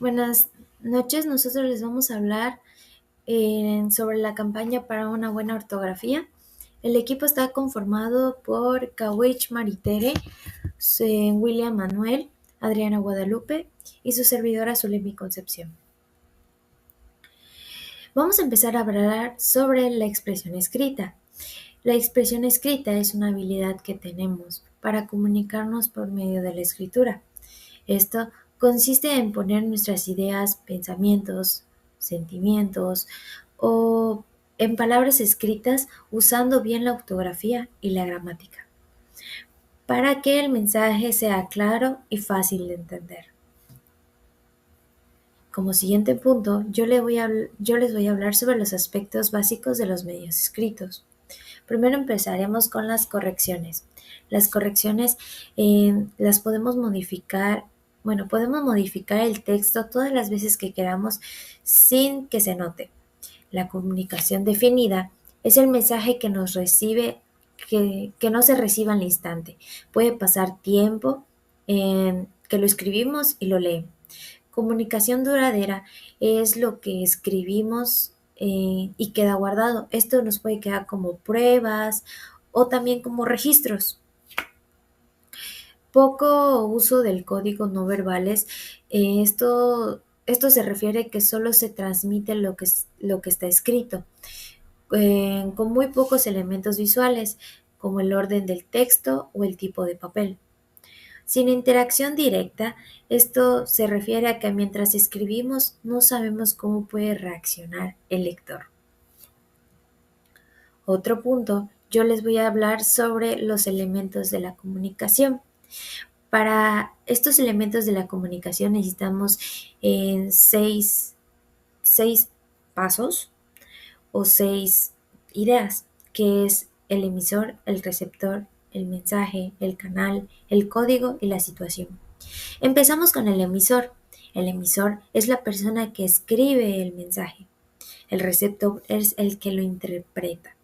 Buenas noches, nosotros les vamos a hablar sobre la campaña para una buena ortografía. El equipo está conformado por Kawich Maritere, William Manuel, Adriana Guadalupe y su servidora Zulemi Concepción. Vamos a empezar a hablar sobre la expresión escrita. La expresión escrita es una habilidad que tenemos para comunicarnos por medio de la escritura. Esto consiste en poner nuestras ideas, pensamientos, sentimientos o en palabras escritas usando bien la ortografía y la gramática, para que el mensaje sea claro y fácil de entender. Como siguiente punto, yo les voy a hablar sobre los aspectos básicos de los medios escritos. Primero empezaremos con las correcciones. Las correcciones las podemos modificar. Bueno, podemos modificar el texto todas las veces que queramos sin que se note. La comunicación definida es el mensaje que nos recibe, que no se reciba al instante. Puede pasar tiempo que lo escribimos y lo leemos. Comunicación duradera es lo que escribimos y queda guardado. Esto nos puede quedar como pruebas o también como registros. Poco uso del código no verbales. Esto se refiere que solo se transmite lo que está escrito, con muy pocos elementos visuales, como el orden del texto o el tipo de papel. Sin interacción directa, esto se refiere a que mientras escribimos no sabemos cómo puede reaccionar el lector. Otro punto, yo les voy a hablar sobre los elementos de la comunicación. Para estos elementos de la comunicación necesitamos seis pasos o 6 ideas, que es el emisor, el receptor, el mensaje, el canal, el código y la situación. Empezamos con el emisor. El emisor es la persona que escribe el mensaje. El receptor es el que lo interpreta.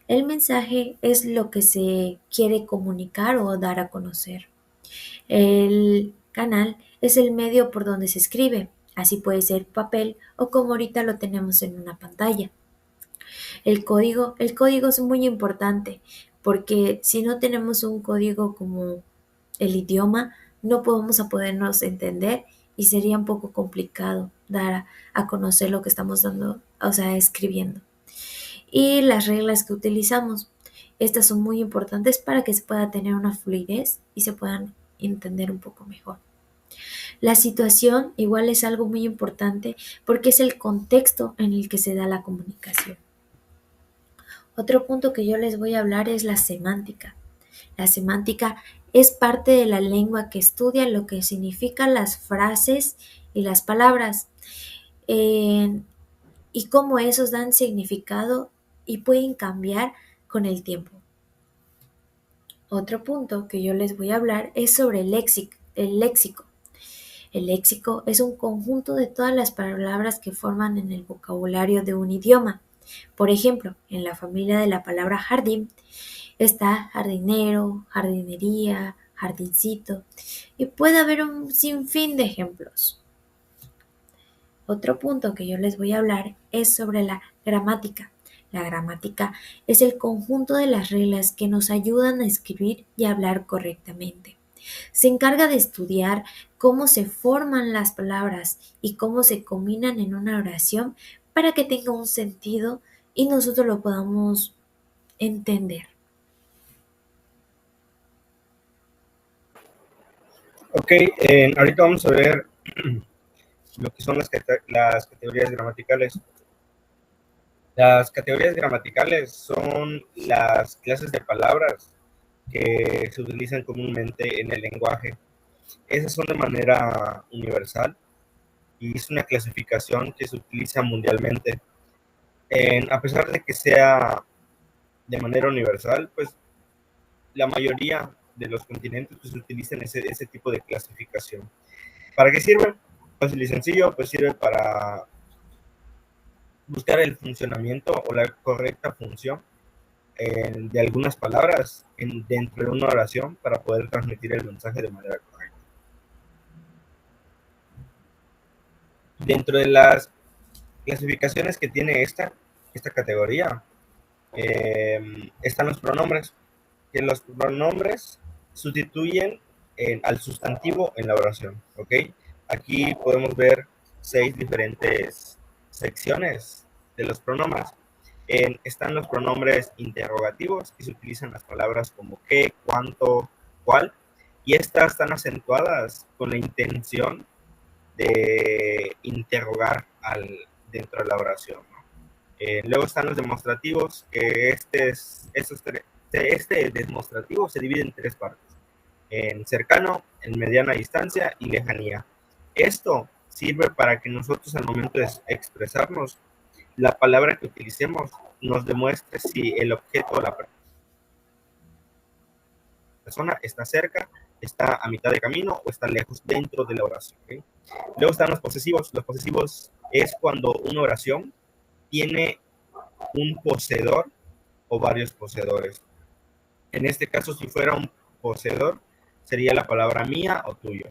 El mensaje es lo que se quiere comunicar o dar a conocer. El canal es el medio por donde se escribe. Así puede ser papel o como ahorita lo tenemos en una pantalla. El código es muy importante porque si no tenemos un código como el idioma, no podemos a podernos entender y sería un poco complicado dar a conocer lo que estamos dando, o sea, escribiendo. Y las reglas que utilizamos, estas son muy importantes para que se pueda tener una fluidez y se puedan entender un poco mejor. La situación igual es algo muy importante porque es el contexto en el que se da la comunicación. Otro punto que yo les voy a hablar es la semántica. La semántica es parte de la lengua que estudia lo que significan las frases y las palabras, eh, y cómo esos dan significado y pueden cambiar con el tiempo. Otro punto que yo les voy a hablar es sobre el léxico. El léxico es un conjunto de todas las palabras que forman en el vocabulario de un idioma. Por ejemplo, en la familia de la palabra jardín está jardinero, jardinería, jardincito, y puede haber un sinfín de ejemplos. Otro punto que yo les voy a hablar es sobre la gramática. La gramática es el conjunto de las reglas que nos ayudan a escribir y hablar correctamente. Se encarga de estudiar cómo se forman las palabras y cómo se combinan en una oración para que tenga un sentido y nosotros lo podamos entender. Ok, ahorita vamos a ver lo que son las categorías gramaticales. Las categorías gramaticales son las clases de palabras que se utilizan comúnmente en el lenguaje. Esas son de manera universal y es una clasificación que se utiliza mundialmente. A pesar de que sea de manera universal, pues la mayoría de los continentes pues, utilizan ese tipo de clasificación. ¿Para qué sirve? Fácil y sencillo, pues sirve para buscar el funcionamiento o la correcta función de algunas palabras dentro de una oración para poder transmitir el mensaje de manera correcta. Dentro de las clasificaciones que tiene esta categoría, están los pronombres, que los pronombres sustituyen al sustantivo en la oración, ¿ok? Aquí podemos ver 6 diferentes secciones de los pronombres. Están los pronombres interrogativos, que se utilizan las palabras como qué, cuánto, cuál, y estas están acentuadas con la intención de interrogar dentro de la oración, ¿no? Luego están los demostrativos, que este demostrativo se divide en 3 partes: en cercano, en mediana distancia y lejanía. Esto sirve para que nosotros, al momento de expresarnos, la palabra que utilicemos nos demuestre si el objeto o la persona está cerca, está a mitad de camino o está lejos dentro de la oración, ¿okay? Luego están los posesivos. Los posesivos es cuando una oración tiene un poseedor o varios poseedores. En este caso, si fuera un poseedor, sería la palabra mía o tuyo.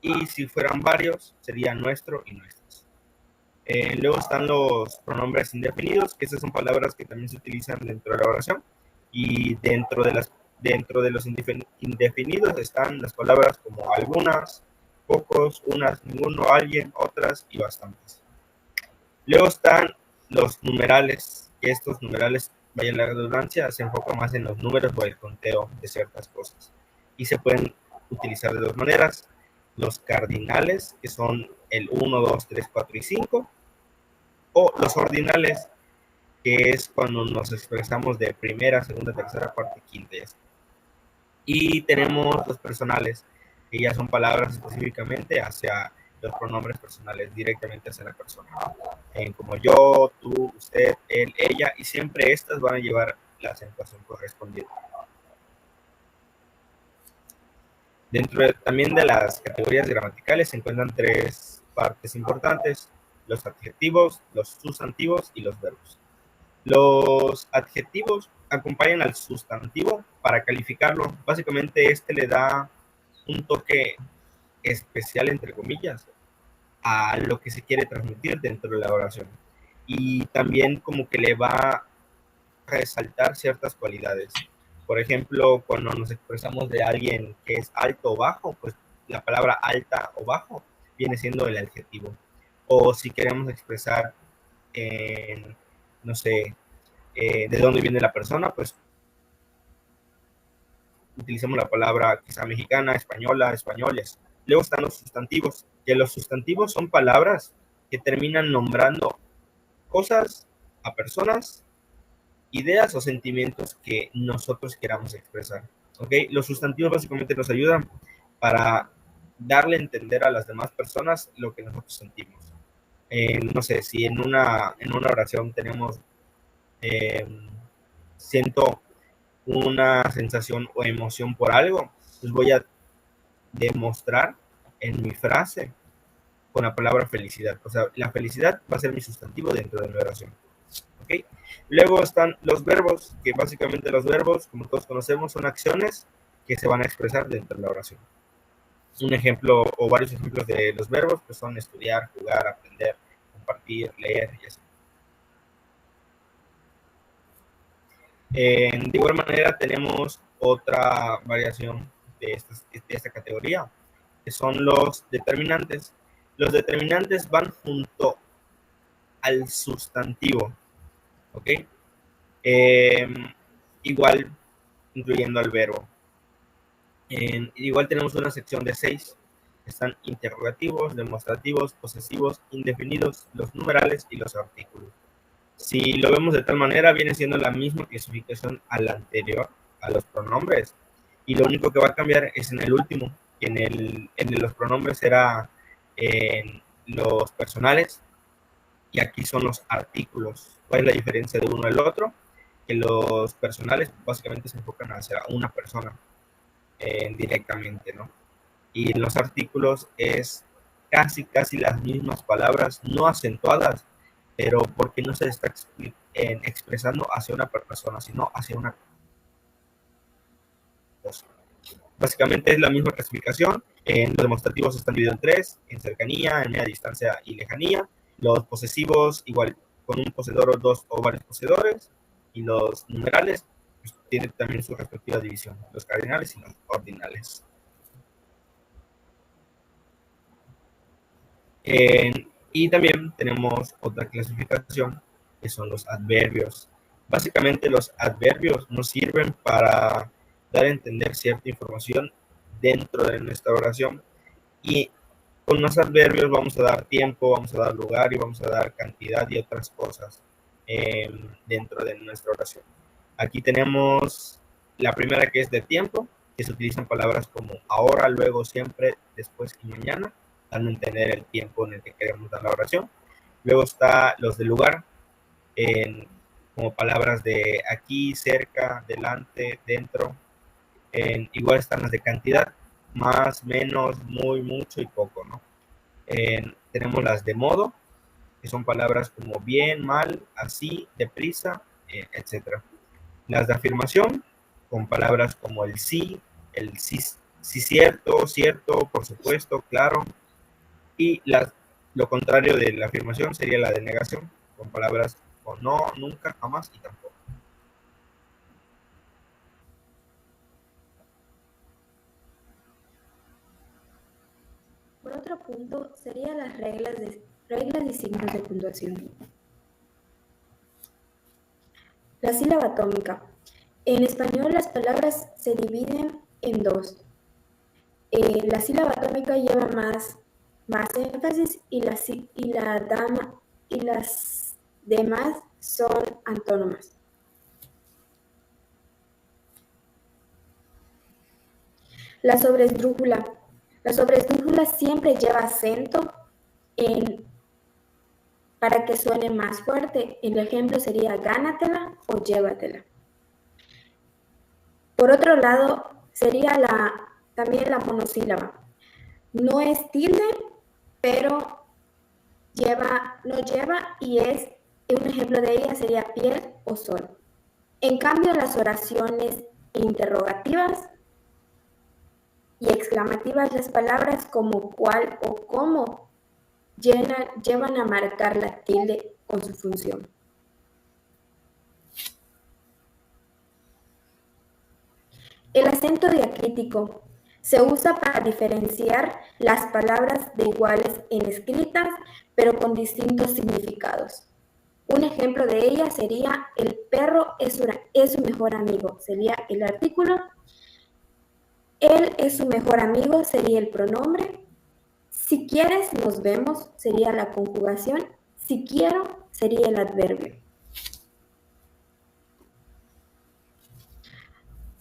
Y si fueran varios, sería nuestro y nuestras. Luego están los pronombres indefinidos, que esas son palabras que también se utilizan dentro de la oración. Y dentro de los indefinidos están las palabras como algunas, pocos, unas, ninguno, alguien, otras y bastantes. Luego están los numerales, que estos numerales, vaya la redundancia, se enfocan más en los números o el conteo de ciertas cosas. Y se pueden utilizar de 2 maneras: los cardinales, que son el 1, 2, 3, 4 y 5, o los ordinales, que es cuando nos expresamos de primera, segunda, tercera, cuarta y quinta. Y tenemos los personales, que ya son palabras específicamente hacia los pronombres personales, directamente hacia la persona, como yo, tú, usted, él, ella, y siempre estas van a llevar la acentuación correspondiente. También de las categorías gramaticales se encuentran 3 partes importantes: los adjetivos, los sustantivos y los verbos. Los adjetivos acompañan al sustantivo para calificarlo. Básicamente le da un toque especial, entre comillas, a lo que se quiere transmitir dentro de la oración. Y también como que le va a resaltar ciertas cualidades. Por ejemplo, cuando nos expresamos de alguien que es alto o bajo, pues la palabra alta o bajo viene siendo el adjetivo. O si queremos expresar, no sé, de dónde viene la persona, pues utilicemos la palabra quizá mexicana, española, españoles. Luego están los sustantivos, que los sustantivos son palabras que terminan nombrando cosas a personas, ideas o sentimientos que nosotros queramos expresar. ¿Okay? Los sustantivos básicamente nos ayudan para darle a entender a las demás personas lo que nosotros sentimos. No sé, si en una oración tenemos, siento una sensación o emoción por algo, pues voy a demostrar en mi frase con la palabra felicidad. O sea, la felicidad va a ser mi sustantivo dentro de mi oración. ¿Okay? Luego están los verbos, que básicamente los verbos, como todos conocemos, son acciones que se van a expresar dentro de la oración. Un ejemplo o varios ejemplos de los verbos pues son estudiar, jugar, aprender, compartir, leer y así. De igual manera tenemos otra variación de esta categoría, que son los determinantes. Los determinantes van junto al sustantivo, ¿ok? Igual incluyendo al verbo. Igual tenemos una sección de 6. Están interrogativos, demostrativos, posesivos, indefinidos, los numerales y los artículos. Si lo vemos de tal manera, viene siendo la misma clasificación a la anterior, a los pronombres. Y lo único que va a cambiar es en el último. En los pronombres era en los personales y aquí son los artículos. ¿Cuál es la diferencia de uno al otro? Que los personales básicamente se enfocan hacia una persona directamente, ¿no? Y en los artículos es casi las mismas palabras, no acentuadas, pero porque no se está expresando hacia una persona, sino hacia una cosa. Básicamente es la misma clasificación, Los demostrativos están divididos en tres: en cercanía, en media distancia y lejanía. Los posesivos, igual, con un poseedor o dos o varios poseedores. Y los numerales, pues, tienen también su respectiva división: los cardinales y los ordinales. Y también tenemos otra clasificación, que son los adverbios. Básicamente los adverbios nos sirven para dar a entender cierta información dentro de nuestra oración, y con los adverbios vamos a dar tiempo, vamos a dar lugar y vamos a dar cantidad y otras cosas dentro de nuestra oración. Aquí tenemos la primera, que es de tiempo, que se utilizan palabras como ahora, luego, siempre, después y mañana, dando a entender el tiempo en el que queremos dar la oración. Luego está los de lugar, como palabras de aquí, cerca, delante, dentro. Igual están las de cantidad: más, menos, muy, mucho y poco, ¿no? Tenemos las de modo, que son palabras como bien, mal, así, deprisa, etc. Las de afirmación, con palabras como el sí cierto, cierto, por supuesto, claro. Y lo contrario de la afirmación sería la de negación, con palabras como no, nunca, jamás y tampoco. Por otro punto, serían las reglas y signos de puntuación. La sílaba atómica. En español las palabras se dividen en dos. La sílaba atómica lleva más énfasis y las demás son antónomas. La sobresdrújula. La sobresdrújula siempre lleva acento para que suene más fuerte. El ejemplo sería gánatela o llévatela. Por otro lado, sería también la monosílaba. No es tilde, pero no lleva y es, un ejemplo de ella sería piel o sol. En cambio, las oraciones interrogativas y exclamativas, las palabras como cuál o cómo llevan a marcar la tilde con su función. El acento diacrítico se usa para diferenciar las palabras de iguales en escritas, pero con distintos significados. Un ejemplo de ella sería el perro es su mejor amigo, sería el artículo. Él es su mejor amigo, sería el pronombre. Si quieres, nos vemos, sería la conjugación. Si quiero, sería el adverbio.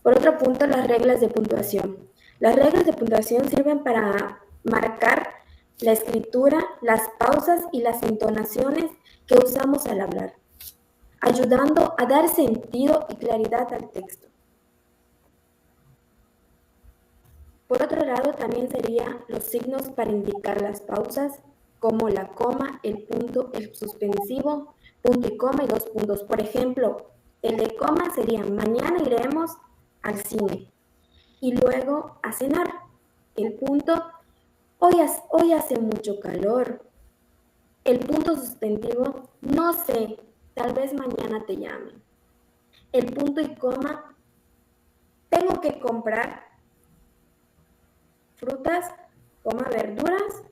Por otro punto, las reglas de puntuación. Las reglas de puntuación sirven para marcar la escritura, las pausas y las entonaciones que usamos al hablar, ayudando a dar sentido y claridad al texto. Por otro lado, también serían los signos para indicar las pausas, como la coma, el punto, el suspensivo, punto y coma y dos puntos. Por ejemplo, el de coma sería mañana iremos al cine y luego a cenar. El punto, hoy hace mucho calor. El punto suspensivo, no sé, tal vez mañana te llamen. El punto y coma, tengo que comprar frutas, verduras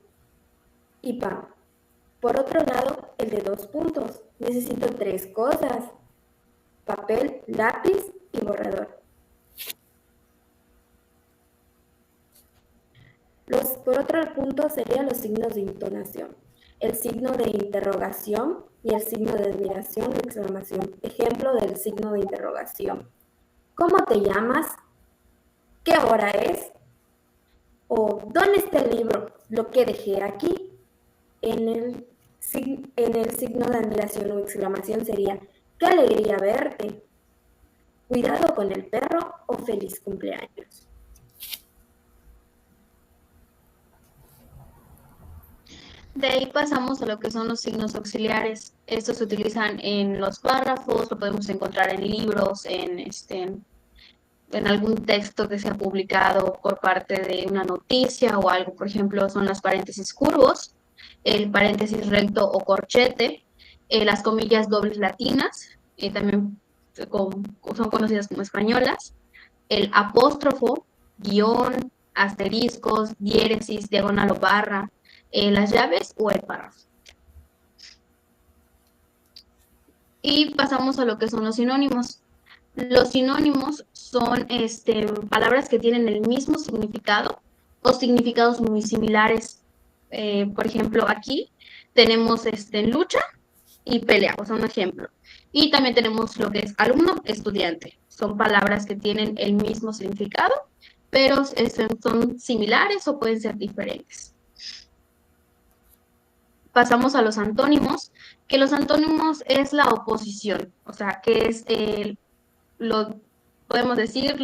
y pan. Por otro lado, el de dos puntos, necesito tres cosas: papel, lápiz y borrador. Por otro punto serían los signos de entonación: el signo de interrogación y el signo de admiración o exclamación. Ejemplo del signo de interrogación: ¿cómo te llamas? ¿Qué hora es? O ¿dónde está el libro? Lo que dejé aquí. En el signo de admiración o exclamación sería: ¡qué alegría verte! Cuidado con el perro o feliz cumpleaños. De ahí pasamos a lo que son los signos auxiliares. Estos se utilizan en los párrafos, lo podemos encontrar en libros, en en algún texto que se ha publicado por parte de una noticia o algo. Por ejemplo, son los paréntesis curvos, el paréntesis recto o corchete, las comillas dobles latinas, también son conocidas como españolas, el apóstrofo, guión, asteriscos, diéresis, diagonal o barra, las llaves o el párrafo. Y pasamos a lo que son los sinónimos. Los sinónimos son palabras que tienen el mismo significado o significados muy similares. Por ejemplo, aquí tenemos lucha y pelea, o sea, un ejemplo. Y también tenemos lo que es alumno, estudiante. Son palabras que tienen el mismo significado, pero son similares o pueden ser diferentes. Pasamos a los antónimos, que los antónimos es la oposición, o sea, que es podemos decir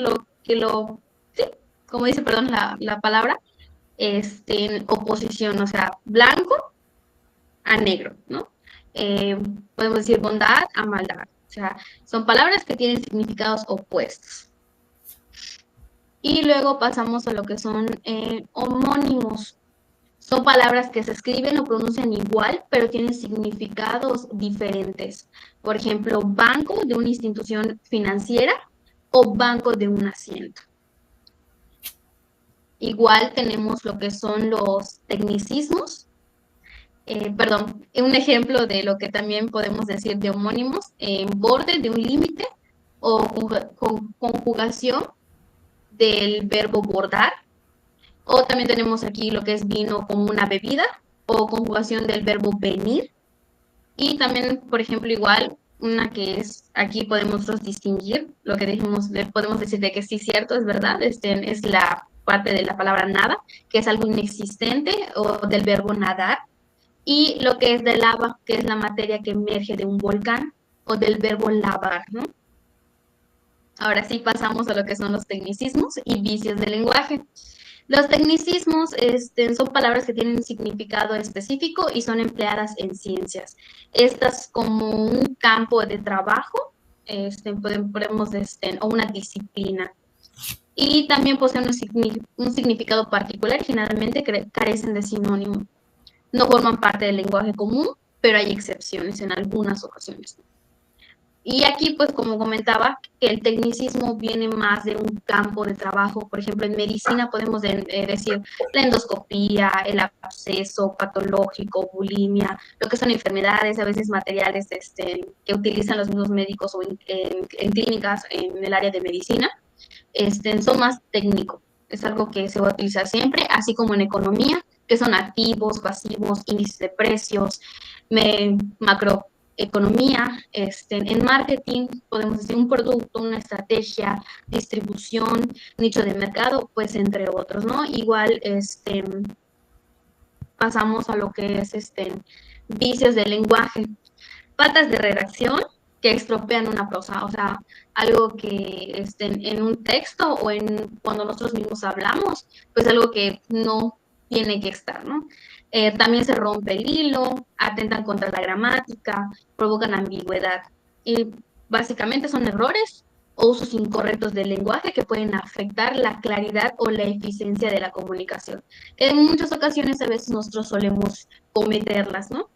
sí, como dice, perdón, la palabra, oposición, o sea, blanco a negro, ¿no? Podemos decir bondad a maldad, o sea, son palabras que tienen significados opuestos. Y luego pasamos a lo que son homónimos. Son palabras que se escriben o pronuncian igual, pero tienen significados diferentes. Por ejemplo, banco de una institución financiera o banco de un asiento. Igual tenemos lo que son los tecnicismos. Un ejemplo de lo que también podemos decir de homónimos, borde de un límite o conjugación del verbo bordar. O también tenemos aquí lo que es vino como una bebida o conjugación del verbo venir. Y también, por ejemplo, igual, una que es, aquí podemos nosotros distinguir lo que dijimos, podemos decir de que sí, cierto, es verdad, es la parte de la palabra nada, que es algo inexistente, o del verbo nadar. Y lo que es de lava, que es la materia que emerge de un volcán, o del verbo lavar, ¿no? Ahora sí pasamos a lo que son los tecnicismos y vicios del lenguaje. Los tecnicismos son palabras que tienen un significado específico y son empleadas en ciencias. Estas como un campo de trabajo, podemos, o una disciplina. Y también poseen un significado particular y generalmente carecen de sinónimo. No forman parte del lenguaje común, pero hay excepciones en algunas ocasiones. Y aquí, pues, como comentaba, que el tecnicismo viene más de un campo de trabajo. Por ejemplo, en medicina podemos decir la endoscopía, el absceso patológico, bulimia, lo que son enfermedades, a veces materiales que utilizan los mismos médicos o en clínicas en el área de medicina, son más técnicos. Es algo que se va a utilizar siempre, así como en economía, que son activos, pasivos, índices de precios, macroeconomía, en marketing podemos decir un producto, una estrategia, distribución, nicho de mercado, pues entre otros, ¿no? Igual pasamos a lo que es vicios del lenguaje, faltas de redacción que estropean una prosa, o sea, algo que en un texto o cuando nosotros mismos hablamos, pues algo que no tiene que estar, ¿no? También se rompe el hilo, atentan contra la gramática, provocan ambigüedad. Y básicamente son errores o usos incorrectos del lenguaje que pueden afectar la claridad o la eficiencia de la comunicación. En muchas ocasiones a veces nosotros solemos cometerlas, ¿no?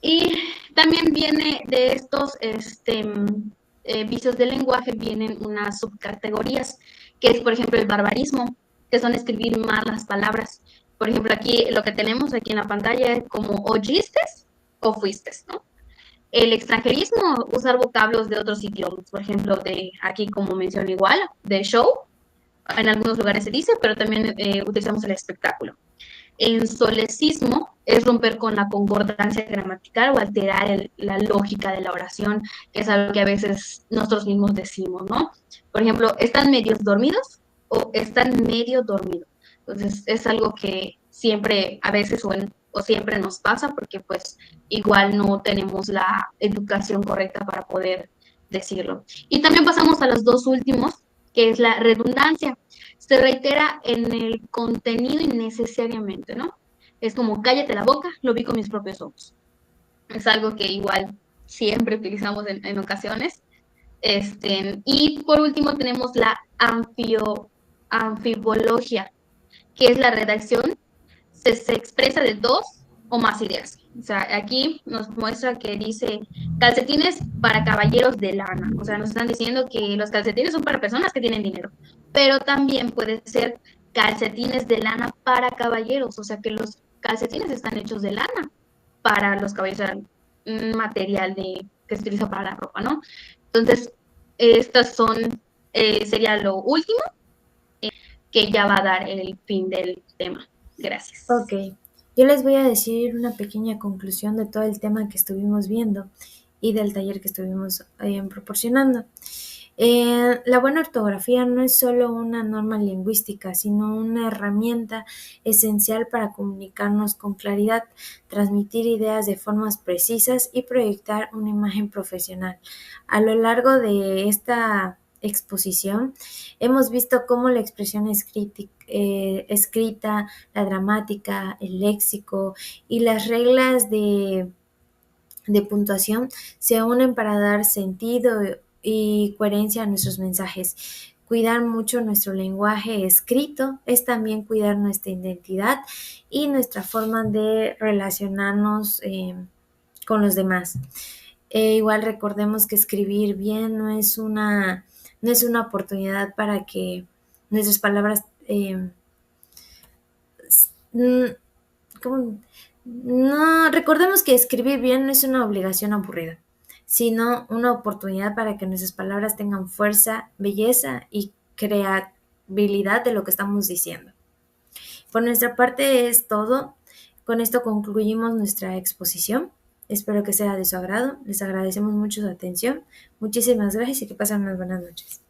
Y también viene de estos vicios del lenguaje, vienen unas subcategorías, que es, por ejemplo, el barbarismo, que son escribir mal las palabras. Por ejemplo, aquí lo que tenemos aquí en la pantalla es como oyiste o fuiste, ¿no? El extranjerismo, usar vocablos de otros idiomas, por ejemplo, aquí como mencioné igual, de show, en algunos lugares se dice, pero también utilizamos el espectáculo. Ensolecismo es romper con la concordancia gramatical o alterar la lógica de la oración, que es algo que a veces nosotros mismos decimos, ¿no? Por ejemplo, ¿están medios dormidos o están medio dormidos? Entonces, es algo que siempre, a veces o siempre nos pasa porque pues igual no tenemos la educación correcta para poder decirlo. Y también pasamos a los dos últimos, que es la redundancia. Se reitera en el contenido innecesariamente, ¿no? Es como cállate la boca, lo vi con mis propios ojos. Es algo que igual siempre utilizamos en ocasiones. Y por último tenemos la anfibología, que es la redacción, se expresa de dos o más ideas. O sea, aquí nos muestra que dice calcetines para caballeros de lana. O sea, nos están diciendo que los calcetines son para personas que tienen dinero, pero también puede ser calcetines de lana para caballeros. O sea, que los calcetines están hechos de lana para los caballeros, o sea, un material que se utiliza para la ropa, ¿no? Entonces, estas sería lo último que ya va a dar el fin del tema. Gracias. Ok, yo les voy a decir una pequeña conclusión de todo el tema que estuvimos viendo y del taller que estuvimos proporcionando. La buena ortografía no es solo una norma lingüística, sino una herramienta esencial para comunicarnos con claridad, transmitir ideas de formas precisas y proyectar una imagen profesional. A lo largo de esta exposición hemos visto cómo la expresión escrita, la gramática, el léxico y las reglas de puntuación se unen para dar sentido y coherencia a nuestros mensajes. Cuidar mucho nuestro lenguaje escrito es también cuidar nuestra identidad y nuestra forma de relacionarnos con los demás. Igual recordemos que escribir bien no es una oportunidad para que nuestras palabras ¿cómo? No, recordemos que escribir bien no es una obligación aburrida, sino una oportunidad para que nuestras palabras tengan fuerza, belleza y creatividad de lo que estamos diciendo. Por nuestra parte es todo. Con esto concluimos nuestra exposición. Espero que sea de su agrado. Les agradecemos mucho su atención. Muchísimas gracias y que pasen unas buenas noches.